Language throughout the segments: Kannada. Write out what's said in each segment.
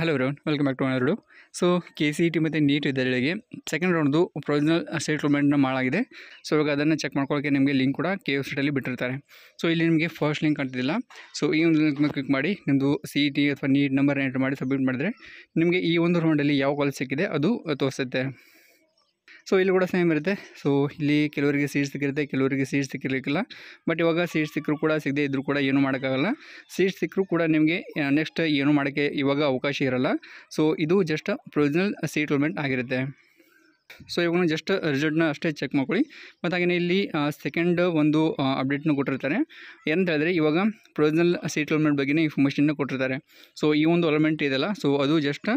Hello everyone, welcome back to another. So KCET ಮತ್ತು ನೀಟ್ ವಿದ್ಯಾರ್ಥಿಗಳಿಗೆ ಸೆಕೆಂಡ್ ರೌಂಡ್ದು ಪ್ರೊವಿಷನಲ್ ಸೆಟಲ್ಮೆಂಟ್ನ ಮಾಡಾಗಿದೆ. ಸೊ ಇವಾಗ ಅದನ್ನು ಚೆಕ್ ಮಾಡ್ಕೊಳ್ಳೋಕ್ಕೆ ನಿಮಗೆ ಲಿಂಕ್ ಕೂಡ KFCಯಲ್ಲಿ ಬಿಟ್ಟಿರ್ತಾರೆ. ಸೊ ಇಲ್ಲಿ ನಿಮಗೆ ಫಸ್ಟ್ ಲಿಂಕ್ ಅಂತಿಲ್ಲ. ಸೊ ಈ ಒಂದು ಲಿಂಕ್ ಮೇಲೆ ಕ್ಲಿಕ್ ಮಾಡಿ ನಿಮ್ಮದು CET ಅಥವಾ ನೀಟ್ ನಂಬರ್ ಎಂಟರ್ ಮಾಡಿ ಸಬ್ಮಿಟ್ ಮಾಡಿದ್ರೆ ನಿಮಗೆ ಈ ಒಂದು ರೌಂಡಲ್ಲಿ ಯಾವ ಕಾಲೇಜ್ ಸಿಕ್ಕಿದೆ ಅದು ತೋರಿಸುತ್ತೆ. ಸೊ ಇಲ್ಲಿ ಕೂಡ ಸೇಮ್ ಇರುತ್ತೆ. ಸೊ ಇಲ್ಲಿ ಕೆಲವರಿಗೆ ಸೀಟ್ ಸಿಕ್ಕಿರುತ್ತೆ, ಕೆಲವರಿಗೆ ಸೀಟ್ ಸಿಕ್ಕಿರಲಿಕ್ಕಿಲ್ಲ. ಬಟ್ ಇವಾಗ ಸೀಟ್ ಸಿಕ್ಕರೂ ಕೂಡ ಸಿಗದೆ ಇದ್ದರೂ ಕೂಡ ಏನೂ ಮಾಡೋಕ್ಕಾಗಲ್ಲ. ಸೀಟ್ ಸಿಕ್ಕರೂ ಕೂಡ ನಿಮಗೆ ನೆಕ್ಸ್ಟ್ ಏನೂ ಮಾಡೋಕ್ಕೆ ಇವಾಗ ಅವಕಾಶ ಇರಲ್ಲ. ಸೊ ಇದು ಜಸ್ಟ್ ಪ್ರೊವಿಷನಲ್ ಸೆಟಲ್ಮೆಂಟ್ ಆಗಿರುತ್ತೆ. ಸೊ ಇವಾಗ ಜಸ್ಟ್ ರಿಸಲ್ಟ್ನ ಅಷ್ಟೇ ಚೆಕ್ ಮಾಡ್ಕೊಳ್ಳಿ. ಮತ್ತು ಹಾಗೆಯೇ ಇಲ್ಲಿ ಸೆಕೆಂಡ್ ಒಂದು ಅಪ್ಡೇಟ್ನ ಕೊಟ್ಟಿರ್ತಾರೆ. ಏನಂತ ಹೇಳಿದ್ರೆ ಇವಾಗ ಪ್ರೊವಿಷನಲ್ ಸೆಟಲ್ಮೆಂಟ್ ಬಗ್ಗೆ ಇನ್ಫಾರ್ಮೇಷನ್ನ ಕೊಟ್ಟಿರ್ತಾರೆ. ಸೊ ಈ ಒಂದು ಅಲೈನ್ಮೆಂಟ್ ಇದೆಯಲ್ಲ, ಸೊ ಅದು ಜಸ್ಟ್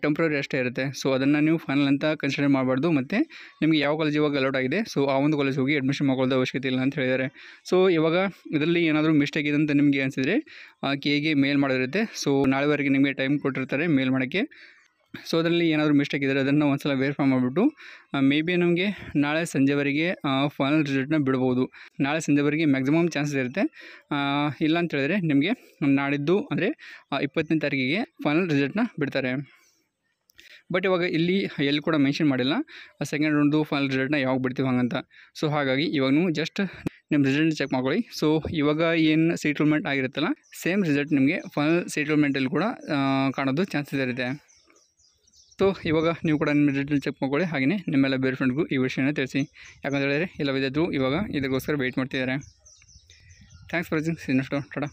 ಟೆಂಪ್ರರಿ ಅಷ್ಟೇ ಇರುತ್ತೆ. ಸೊ ಅದನ್ನು ನೀವು ಫೈನಲ್ ಅಂತ ಕನ್ಸಿಡರ್ ಮಾಡಬಾರ್ದು. ಮತ್ತು ನಿಮಗೆ ಯಾವ ಕಾಲೇಜ್ ಇವಾಗ ಅಲೌಟ್ ಆಗಿದೆ, ಸೊ ಆ ಒಂದು ಕಾಲೇಜ್ ಹೋಗಿ ಅಡ್ಮಿಷನ್ ಮಾಡ್ಕೊಳ್ಳೋದು ಅವಶ್ಯಕತೆ ಇಲ್ಲ ಅಂತ ಹೇಳಿದ್ದಾರೆ. ಸೊ ಇವಾಗ ಇದರಲ್ಲಿ ಏನಾದರೂ ಮಿಸ್ಟೇಕ್ ಇದೆ ಅಂತ ನಿಮಗೆ ಅನಿಸಿದರೆ KEಗೆ ಮೇಲ್ ಮಾಡಿರುತ್ತೆ. ಸೊ ನಾಳೆವರೆಗೆ ನಿಮಗೆ ಟೈಮ್ ಕೊಟ್ಟಿರ್ತಾರೆ ಮೇಲ್ ಮಾಡೋಕ್ಕೆ. ಸೊ ಅದರಲ್ಲಿ ಏನಾದರೂ ಮಿಸ್ಟೇಕ್ ಇದ್ದರೆ ಅದನ್ನು ಒಂದು ಸಲ ವೆರಿಫೈ ಮಾಡಿಬಿಟ್ಟು ಮೇ ಬಿ ನಮಗೆ ನಾಳೆ ಸಂಜೆವರೆಗೆ ಫೈನಲ್ ರಿಸಲ್ಟ್ನ ಬಿಡ್ಬೋದು. ನಾಳೆ ಸಂಜೆವರೆಗೆ ಮ್ಯಾಕ್ಸಿಮಮ್ ಚಾನ್ಸಸ್ ಇರುತ್ತೆ. ಇಲ್ಲ ಅಂತ ಹೇಳಿದ್ರೆ ನಿಮಗೆ ನಾಡಿದ್ದು ಅಂದರೆ 20ನೇ ತಾರೀಕಿಗೆ ಫೈನಲ್ ರಿಸಲ್ಟ್ನ ಬಿಡ್ತಾರೆ. ಬಟ್ ಇವಾಗ ಇಲ್ಲಿ ಎಲ್ಲಿ ಕೂಡ ಮೆನ್ಷನ್ ಮಾಡಿಲ್ಲ ಸೆಕೆಂಡ್ ರೌಂಡ್ದು ಫೈನಲ್ ರಿಸಲ್ಟ್ನ ಯಾವಾಗ ಬಿಡ್ತೀವಿ ಹಂಗಂತ. ಸೊ ಹಾಗಾಗಿ ಇವಾಗ ನೀವು ಜಸ್ಟ್ ನಿಮ್ಮ ರಿಸಲ್ಟ್ ಚೆಕ್ ಮಾಡ್ಕೊಳ್ಳಿ. ಸೊ ಇವಾಗ ಏನು ಸೆಟಲ್ಮೆಂಟ್ ಆಗಿರುತ್ತಲ್ಲ, ಸೇಮ್ ರಿಸಲ್ಟ್ ನಿಮಗೆ ಫೈನಲ್ ಸೆಟಲ್ಮೆಂಟಲ್ಲಿ ಕೂಡ ಕಾಣೋದು ಚಾನ್ಸಸ್ ಇರುತ್ತೆ. ಸೊ ಇವಾಗ ನೀವು ಕೂಡ ನಿಮ್ಮ ರಿಸಲ್ಟ್ ಚೆಕ್ ಮಾಡ್ಕೊಳ್ಳಿ. ಹಾಗೆಯೇ ನಿಮ್ಮೆಲ್ಲ ಬೇರೆ ಫ್ರೆಂಡ್ಗೂ ಈ ವಿಷಯನ ತಿಳಿಸಿ. ಯಾಕಂತ ಹೇಳಿದ್ರೆ ಎಲ್ಲ ವಿದ್ಯಾರ್ಥಿಗಳು ಇವಾಗ ಇದಕ್ಕೋಸ್ಕರ ವೆಯ್ಟ್ ಮಾಡ್ತಿದ್ದಾರೆ. Thanks for watching. ಟಾಟಾ.